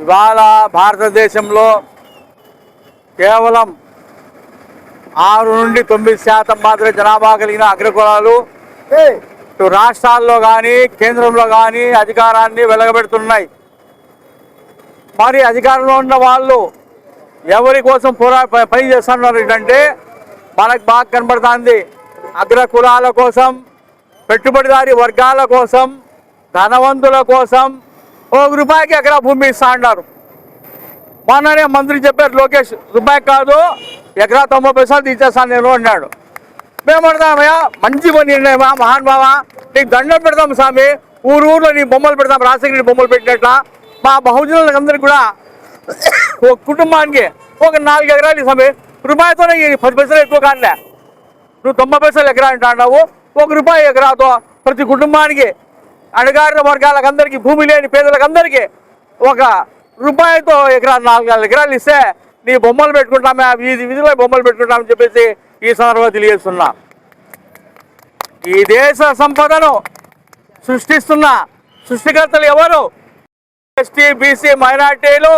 ఇవాళ భారతదేశంలో కేవలం 6 నుండి 9% మాత్రమే జనాభా కలిగిన అగ్రకులాలు ఇటు రాష్ట్రాల్లో కానీ కేంద్రంలో కానీ అధికారాన్ని వెలగబెడుతున్నాయి. మరి అధికారంలో ఉన్న వాళ్ళు ఎవరి కోసం పని చేస్తున్నారు ఏంటంటే మనకు బాగా కనబడుతుంది. అగ్రకులాల కోసం, పెట్టుబడిదారి వర్గాల కోసం, ధనవంతుల కోసం ₹1 ఎకరా భూమి ఇస్తా అన్నారు. మొన్ననే మంత్రి చెప్పారు లోకేష్, రూపాయి కాదు ఎకరా 90 పైసలు తీసేస్తాను నేను అన్నాడు. మేము అడతామయ్యా, మంచి నిర్ణయమా మహానుభావా, నీకు దండం పెడతాం స్వామి, ఊర్లో నీ బొమ్మలు పెడతాం, రాజశేఖర బొమ్మలు పెట్టినట్ల మా బహుజనులకు అందరికీ కూడా ఒక కుటుంబానికి ఒక 4 ఎకరాలు స్వామి, రూపాయితోనే 10 పైసలు ఎక్కువ కాదులే, నువ్వు 90 పైసలు ఎకరా అంటున్నావు, ₹1 ఎకరాతో ప్రతి కుటుంబానికి అణగారిన వర్గాలకు అందరికీ, భూమి లేని పేదలకు అందరికీ ₹1తో ఎకరా 4 ఎకరాలు ఇస్తే నీ బొమ్మలు పెట్టుకుంటామే, వీధిలో బొమ్మలు పెట్టుకుంటామని చెప్పేసి ఈ సందర్భంగా తెలియజేస్తున్నా. ఈ దేశ సంపదను సృష్టిస్తున్న సృష్టికర్తలు ఎవరు? ఎస్టీ, బీసీ, మైనార్టీలు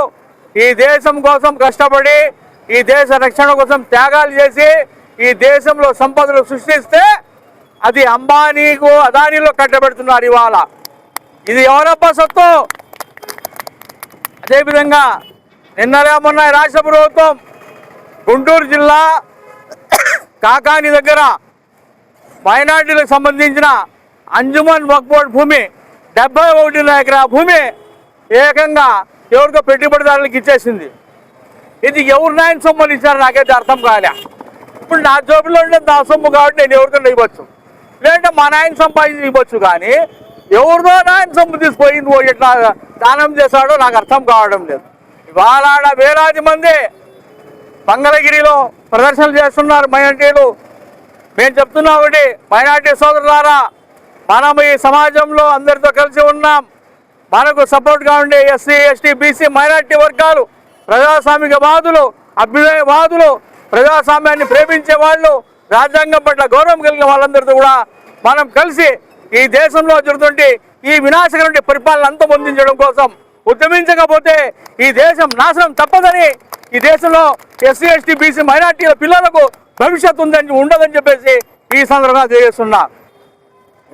ఈ దేశం కోసం కష్టపడి, ఈ దేశ రక్షణ కోసం త్యాగాలు చేసి ఈ దేశంలో సంపదను సృష్టిస్తే అది అంబానీకు, అదానీలో కట్టబెడుతున్నారు ఇవాళ. ఇది ఎవరబ్బా సొత్తు? అదేవిధంగా నిన్ననే మొన్న రాష్ట్ర ప్రభుత్వం గుంటూరు జిల్లా కాకాని దగ్గర మైనార్టీలకు సంబంధించిన అంజుమన్ వక్ఫ్ బోర్డు భూమి 71 ఎకరా భూమి ఏకంగా ఎవరికో పెట్టుబడిదారులకు ఇచ్చేసింది. ఇది ఎవరు నాయన సొమ్ములు ఇచ్చారు నాకైతే అర్థం కాలే. ఇప్పుడు నా జోబులో ఉండే నా సొమ్ము కాబట్టి నేను ఎవరికైనా ఇవ్వచ్చు, లేదంటే మా నాయన సంపాదించి ఇవ్వచ్చు, కానీ ఎవరిదో నాయన సొమ్ము తీసుకుపోయింది ఎట్లా దానం చేశాడో నాకు అర్థం కావడం లేదు. ఇవాళ వేలాది మంది మంగళగిరిలో ప్రదర్శనలు చేస్తున్నారు మైనార్టీలు. మేము చెప్తున్నా ఒకటి, మైనార్టీ సోదరులారా, మనం ఈ సమాజంలో అందరితో కలిసి ఉన్నాం. మనకు సపోర్ట్గా ఉండే ఎస్సీ, ఎస్టీ, బీసీ, మైనార్టీ వర్గాలు, ప్రజాస్వామికవాదులు, అభ్యుదయవాదులు, ప్రజాస్వామ్యాన్ని ప్రేమించే వాళ్ళు, రాజ్యాంగం పట్ల గౌరవం కలిగిన వాళ్ళందరితో కూడా మనం కలిసి ఈ దేశంలో జరుగుతుంటే ఈ వినాశకరమైన పరిపాలన అంతమొందించడం కోసం ఉద్యమించకపోతే ఈ దేశం నాశనం తప్పదని, ఈ దేశంలో ఎస్సీ, ఎస్టీ, బీసీ, మైనార్టీల పిల్లలకు భవిష్యత్తు ఉండదని చెప్పేసి ఈ సందర్భంగా తెలియజేస్తున్నా.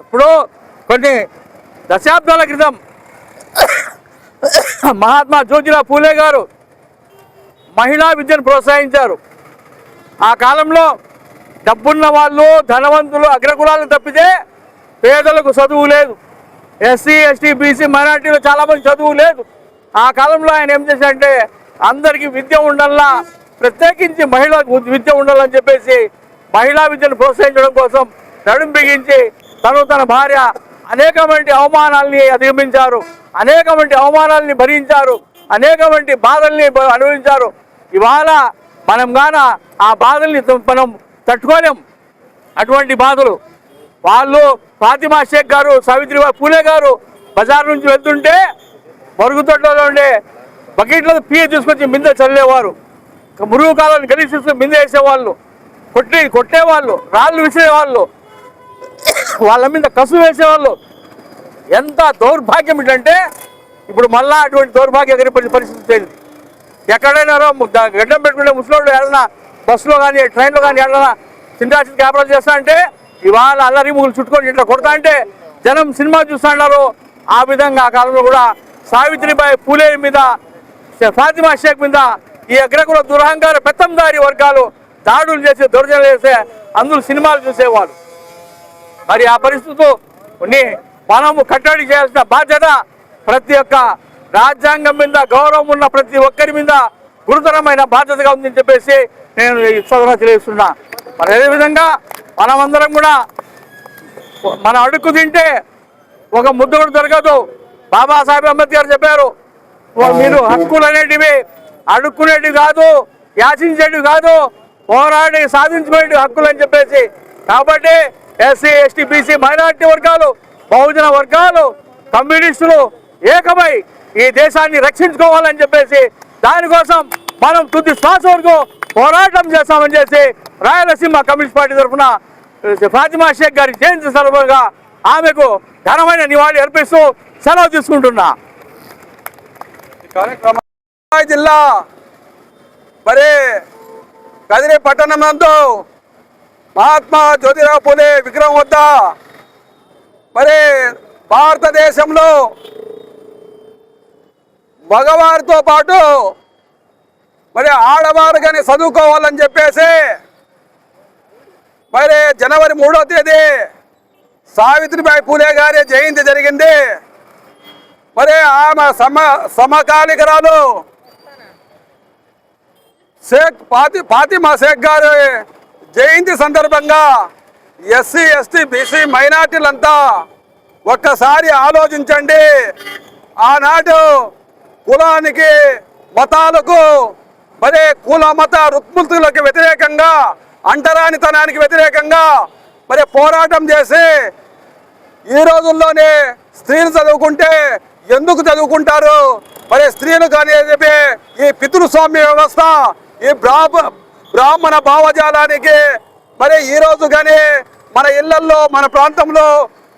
ఇప్పుడు కొన్ని దశాబ్దాల క్రితం మహాత్మా జ్యోతిరావు పూలే గారు మహిళా విద్యను ప్రోత్సహించారు. ఆ కాలంలో డబ్బున్న వాళ్ళు, ధనవంతులు, అగ్రకులాలు తప్పితే పేదలకు చదువు లేదు. ఎస్సీ, ఎస్టీ, బీసీ, మైనార్టీలు చాలామంది చదువు లేదు. ఆ కాలంలో ఆయన ఏం చేశారంటే అందరికీ విద్య ఉండాలా, ప్రత్యేకించి మహిళలకు విద్య ఉండాలని చెప్పేసి మహిళా విద్యను ప్రోత్సహించడం కోసం నడుం బిగించి తన భార్య అనేకమంది అవమానాల్ని అధిగమించారు, అనేకమంది అవమానాల్ని భరించారు, అనేకమంది బాధల్ని అనుభవించారు. ఇవాళ మనం గాన ఆ బాధల్ని మనం తట్టుకోలేం. అటువంటి బాధలు వాళ్ళు ఫాతిమా షేక్ గారు, సావిత్రిబాయి పూలే గారు బజార్ నుంచి వెళ్తుంటే మరుగుదొడ్లలో ఉండే బకెట్లలో పియ్య తీసుకొచ్చి మింద చల్లేవారు, మురుగు కాలాన్ని కలిసి తీసుకొని మింద వేసేవాళ్ళు, కొట్టేవాళ్ళు, రాళ్ళు విసిరేవాళ్ళు, వాళ్ళ మీద కసు వేసేవాళ్ళు. ఎంత దౌర్భాగ్యం ఏంటంటే ఇప్పుడు మళ్ళా అటువంటి దౌర్భాగ్య పరిస్థితి లేదు. ఎక్కడైనా గడ్డం పెట్టుకుంటే ముసలోళ్ళు ఏదైనా బస్సులో కానీ ట్రైన్లో కానీ ఏదైనా చిన్న క్యాపరాలు చేస్తా అంటే ఇవాళ అల్లరి ముగ్గులు చుట్టుకొని ఇట్లా కొడతా అంటే జనం సినిమా చూస్తున్నారు. ఆ విధంగా ఆ కాలంలో కూడా సావిత్రిబాయి పూలే మీద, ఫాతిమా షేక్ మీద ఈ అగ్రకుల దురహంకార పెత్తందారి వర్గాలు దాడులు చేసి, దౌర్జన్యాలు చేసే అందులో సినిమాలు చూసేవాళ్ళు. మరి ఆ పరిస్థితుల్ని మనము కట్టడి చేయాల్సిన బాధ్యత ప్రతి ఒక్క రాజ్యాంగం మీద గౌరవం ఉన్న ప్రతి ఒక్కరి మీద గురుతరమైన బాధ్యతగా ఉందని చెప్పేసి నేను ఈ సోదరుగా తెలియజేస్తున్నా. మరి అదేవిధంగా మనమందరం కూడా మన అడుక్కు తింటే ఒక ముద్ద కూడా దొరకదు. బాబాసాహెబ్ అంబేద్కర్ చెప్పారు, మీరు హక్కులు అనేటివి అడుక్కునేటివి కాదు, యాచించేటివి కాదు, పోరాడి సాధించుకునేటివి హక్కులు అని చెప్పేసి. కాబట్టి ఎస్సీ, ఎస్టీ, బీసీ, మైనార్టీ వర్గాలు, బహుజన వర్గాలు, కమ్యూనిస్టులు ఏకమై ఈ దేశాన్ని రక్షించుకోవాలని చెప్పేసి దానికోసం మనం తుది శ్వాస వరకు పోరాటం చేస్తామని చేసి రాయలసీమ కమ్యూనిస్ట్ పార్టీ తరఫున ఫాతిమా షేక్ గారి జయంతి సందర్భంగా ఆమెకు ఘనమైన నివాళి అర్పిస్తూ సెలవు తీసుకుంటున్నా. కార్యక్రమం జిల్లా మరి కదిరి పట్టణం నందు మహాత్మా జ్యోతిరావు పూలే విగ్రహం వద్ద మరి భారతదేశంలో మగవారితో పాటు మరి ఆడవారు కానీ చదువుకోవాలని చెప్పేసి మరి జనవరి 3వ తేదీ సావిత్రిబాయి పూలే గారి జయంతి జరిగింది. మరి ఆమె సమకాలికరాలు ఫాతిమా షేక్ గారి జయంతి సందర్భంగా ఎస్సీ ఎస్టీ బీసీ మైనార్టీలంతా ఒక్కసారి ఆలోచించండి. ఆనాడు కులానికి మతాలకు మరి కుల మత రుగ్మతులకు వ్యతిరేకంగా అంటరానితనానికి వ్యతిరేకంగా మరి పోరాటం చేసి ఈ రోజుల్లోనే స్త్రీలు చదువుకుంటే ఎందుకు చదువుకుంటారు, మరి స్త్రీలు కానీ ఈ పితృస్వామ్య వ్యవస్థ ఈ బ్రాహ్మణ భావజాలానికి మరి ఈరోజు కానీ మన ఇళ్లల్లో మన ప్రాంతంలో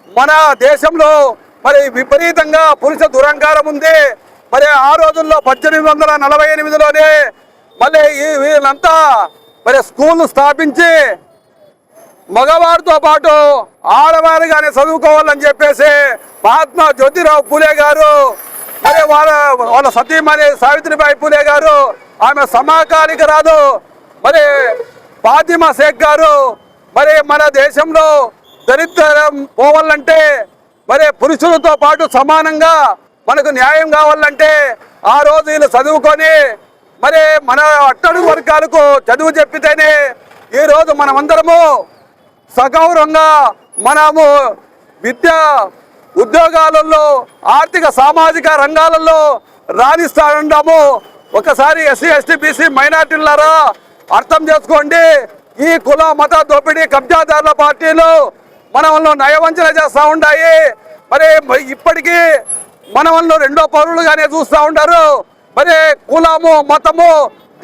మన దేశంలో మరి విపరీతంగా పురుష దురహంకారం ఉంది. మరి ఆ రోజుల్లో 1848లోనే మళ్ళీ వీళ్ళంతా మరి స్కూళ్ళు స్థాపించి మగవారితో పాటు ఆడవారు కానీ చదువుకోవాలని చెప్పేసి మహాత్మా జ్యోతిరావు పూలే గారు మరి వాళ్ళ సతీమణి సావిత్రిబాయి పూలే గారు ఆమె సమకాలికరాలు మరి ఫాతిమా షేక్ గారు మరి మన దేశంలో దరిద్రం పోవాలంటే మరి పురుషులతో పాటు సమానంగా మనకు న్యాయం కావాలంటే ఆ రోజు వీళ్ళు చదువుకొని మరి మన అట్టడుగు వర్గాలకు చదువు చెప్పితేనే ఈరోజు మనమందరము సగౌరవంగా మనము విద్యా ఉద్యోగాలలో ఆర్థిక సామాజిక రంగాలలో రాణిస్తాము. ఒకసారి ఎస్సీ ఎస్టీ బీసీ మైనార్టీలారా అర్థం చేసుకోండి. ఈ కుల మత దోపిడీ కబ్జాదారుల పార్టీలు మనల్ని నయవంచన చేస్తూ ఉంటాయి. మరి ఇప్పటికీ మనల్ని రెండో పౌరులుగానే చూస్తూ ఉంటారు. మరి కులము మతము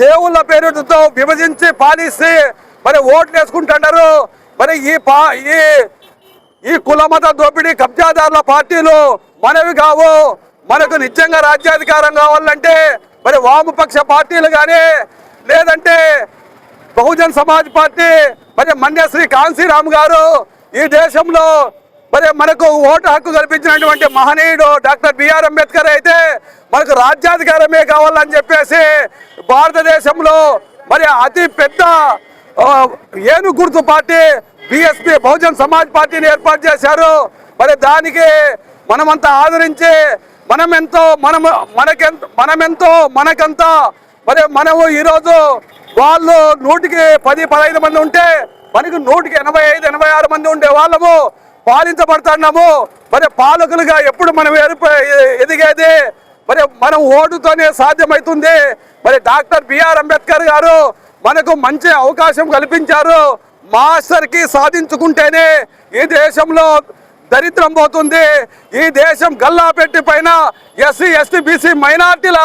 దేవుళ్ళ పేరుతో విభజించి పాలిస్తే మరి ఓట్లు వేసుకుంటున్నారు. మరి ఈ కుల మత దోపిడీ కబ్జాదారుల పార్టీలు మనవి కావు. మనకు నిజంగా రాజ్యాధికారం కావాలంటే మరి వామపక్ష పార్టీలు కానీ లేదంటే బహుజన్ సమాజ్ పార్టీ మరి మన్యశ్రీ కాంశీరామ్ గారు ఈ దేశంలో మరి మనకు ఓటు హక్కు కల్పించినటువంటి మహనీయుడు డాక్టర్ బిఆర్ అంబేద్కర్ అయితే మనకు రాజ్యాధికారమే కావాలని చెప్పేసి భారతదేశంలో మరి అతి పెద్ద ఏను గుర్తు పార్టీ బిఎస్పీ బహుజన్ సమాజ్ పార్టీని ఏర్పాటు చేశారు. మరి దానికి మనమంతా ఆదరించి మనకంతా మరి మనము ఈరోజు వాళ్ళు 100కి 10-15 మంది ఉంటే మనకు 100కి 85-86 మంది ఉండే వాళ్ళము పాలించబడుతున్నాము. మరి పాలకులుగా ఎప్పుడు మనం ఎదిగేది మరి మనం ఓటుతోనే సాధ్యమవుతుంది. మరి డాక్టర్ బిఆర్ అంబేద్కర్ గారు మనకు మంచి అవకాశం కల్పించారు. మాస్టర్కి సాధించుకుంటేనే ఈ దేశంలో దరిద్రం పోతుంది. ఈ దేశం గల్లాపెట్టి పైన ఎస్సీ ఎస్టీ బీసీ మైనార్టీల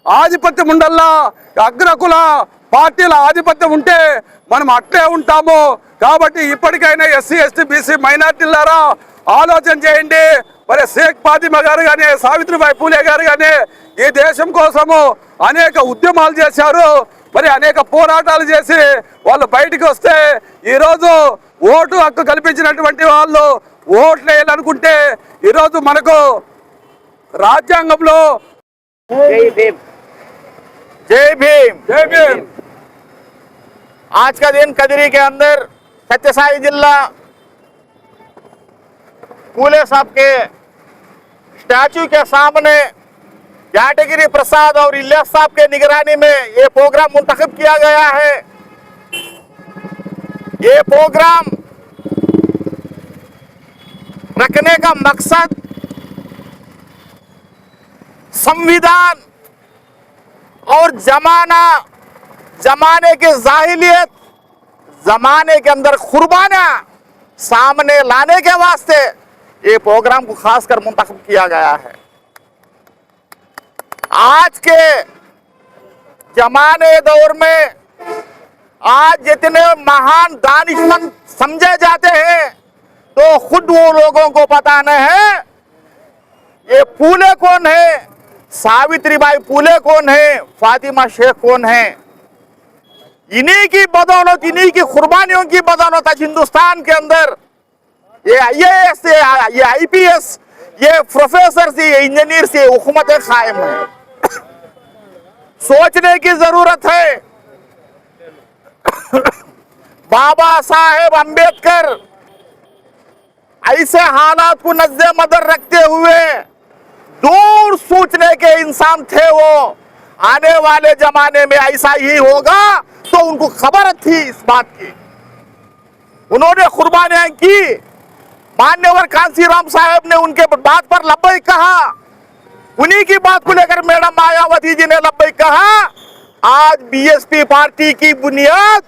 ఆధిపత్యం ఉండల్లా, అగ్రకుల పార్టీల ఆధిపత్యం ఉంటే మనం అట్లే ఉంటాము. కాబట్టి ఇప్పటికైనా ఎస్సీ ఎస్టీ బీసీ మైనార్టీలారా ఆలోచన చేయండి. మరి షేక్ ఫాతిమా గారు కానీ సావిత్రిబాయి పూలే గారు కానీ ఈ దేశం కోసము అనేక ఉద్యమాలు చేశారు. మరి అనేక పోరాటాలు చేసి వాళ్ళు బయటికి వస్తే ఈరోజు ఓటు హక్కు కల్పించినటువంటి వాళ్ళు ఓట్లు వేయాలనుకుంటే ఈరోజు మనకు రాజ్యాంగంలో జై భీమ్ జై భీమ్ జై భీమ్। आज का दिन कदरी के अंदर सत्यसाई जिला पूले साहब के स्टैचू के सामने यादगिरी प्रसाद और इलियास साहब के निगरानी में ये प्रोग्राम मुंतखब किया गया है। ये प्रोग्राम रखने का मकसद संविधान और जमाने की जाहिलियत, जमाने के अंदर कुर्बानियां सामने लाने के वास्ते ये प्रोग्राम को खासकर मुंतखब किया गया है। आज के जमाने दौर में आज जितने महान दानिशमंद समझे जाते हैं तो खुद वो लोगों को पता नहीं है ये फूले कौन है, सावित्रीबाई फुले कौन है, फातिमा शेख कौन है? इन्हीं की बदौलत, इन्हीं की कुर्बानियों की बदौलत आज हिंदुस्तान के अंदर ये IAS, ये IPS, ये प्रोफेसर, ये इंजीनियर से हुकूमतें कायम है। सोचने की जरूरत है। बाबा साहेब अंबेडकर ऐसे हालात को नजर रखते हुए दूर सोचने के इंसान थे। वो आने वाले जमाने में ऐसा ही होगा तो उनको खबर थी इस बात की। उन्होंने कुर्बानियां की। मान्यवर कांसीराम साहब ने उनके बात पर लब्बैक कहा। उन्हीं की बात को लेकर मैडम मायावती जी ने लब्बैक कहा। आज बीएसपी पार्टी की बुनियाद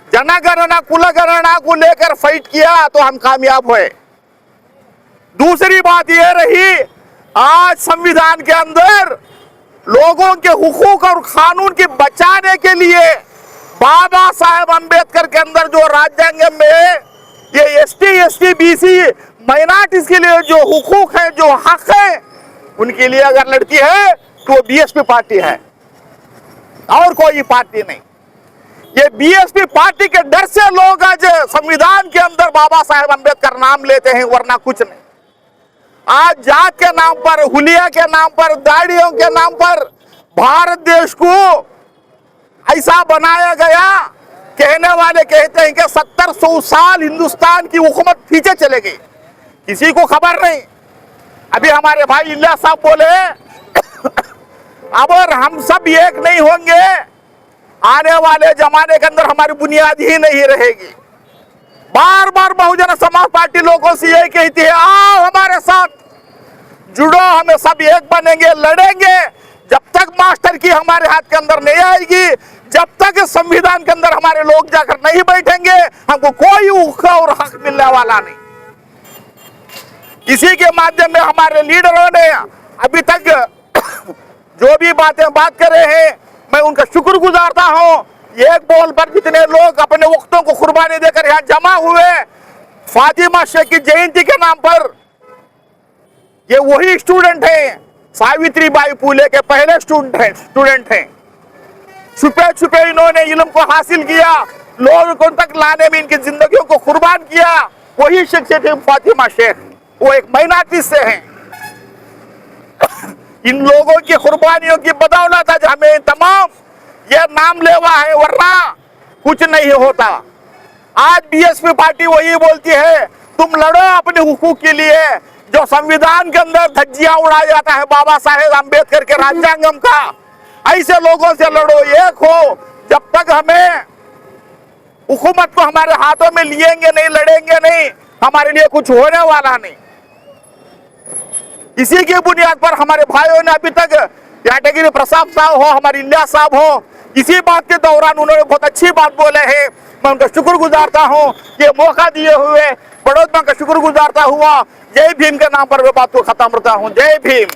जनगणना कुलगणना को लेकर फाइट किया तो हम कामयाब हुए। दूसरी बात यह रही, आज संविधान के अंदर लोगों के हुकूक और कानून की बचाने के लिए बाबा साहेब अंबेडकर के अंदर जो राज्यांग में ये ST SC BC माइनॉरिटीज के लिए जो हुकूक है, जो हक है, उनके लिए अगर लड़ती है तो बीएसपी पार्टी है और कोई पार्टी नहीं। ये बीएसपी पार्टी के डर से लोग आज संविधान के अंदर बाबा साहेब अंबेडकर नाम लेते हैं, वरना कुछ नहीं। आज जात के नाम पर, हुलिया के नाम पर, दाढ़ियों के नाम पर भारत देश को ऐसा बनाया गया। कहने वाले कहते हैं कि 70-100 साल हिंदुस्तान की हुकूमत पीछे चले गई, किसी को खबर नहीं। अभी हमारे भाई इलियास साहब बोले अगर हम सब एक नहीं होंगे आने वाले जमाने के अंदर हमारी बुनियाद ही नहीं रहेगी। बार बार बहुजन समाज पार्टी लोगों से यही कहती है, आओ हमारे साथ जुड़ो, हमें सब एक बनेंगे, लड़ेंगे। जब तक मास्टर की हमारे हाथ के अंदर नहीं आएगी, जब तक संविधान के अंदर हमारे लोग जाकर नहीं बैठेंगे, हमको कोई हुक्म और हक मिलने वाला नहीं। इसी के माध्यम में हमारे लीडरों ने अभी तक जो भी बातें बात कर रहे हैं, मैं उनका शुक्र गुजारता हूं। एक बॉल पर जितने लोग अपने वक्तों को कुर्बानी देकर यहाँ जमा हुए, फातिमा शेख की जयंती के नाम पर, ये वही स्टूडेंट हैं, सावित्रीबाई फुले के पहले स्टूडेंट हैं। छुपे छुपे इन्होंने इल्म को हासिल किया, लोगों तक लाने में इनकी जिंदगियों को कुर्बान किया। वही शख्सियत है फातिमा शेख, वो एक माइनॉरिटी से हैं। इन लोगों की कुर्बानियों की बदौलत आज हमें तमाम ये नाम लेवा है, वरना कुछ नहीं होता। आज बीएसपी पार्टी वही बोलती है, तुम लड़ो अपने हुकूक के लिए। जो संविधान के अंदर धज्जियां उड़ाया जाता है बाबा साहेब अंबेडकर के राज्यांगम का, ऐसे लोगों से लड़ो, एक हो। जब तक हमें हुकूमत को हमारे हाथों में लिएंगे नहीं, लड़ेंगे नहीं, हमारे लिए कुछ होने वाला नहीं। इसी की बुनियाद पर हमारे भाइयों ने अभी तक यादगिरी प्रसाद साहब हो, हमारे इलियास साहब हो, इसी बात के दौरान उन्होंने बहुत अच्छी बात बोले हैं। मैं उनका शुक्र गुजारता हूँ, ये मौका दिए हुए बड़ौदा का शुक्र गुजारता हुआ जय भीम के नाम पर मैं बात को खत्म करता हूँ। जय भीम।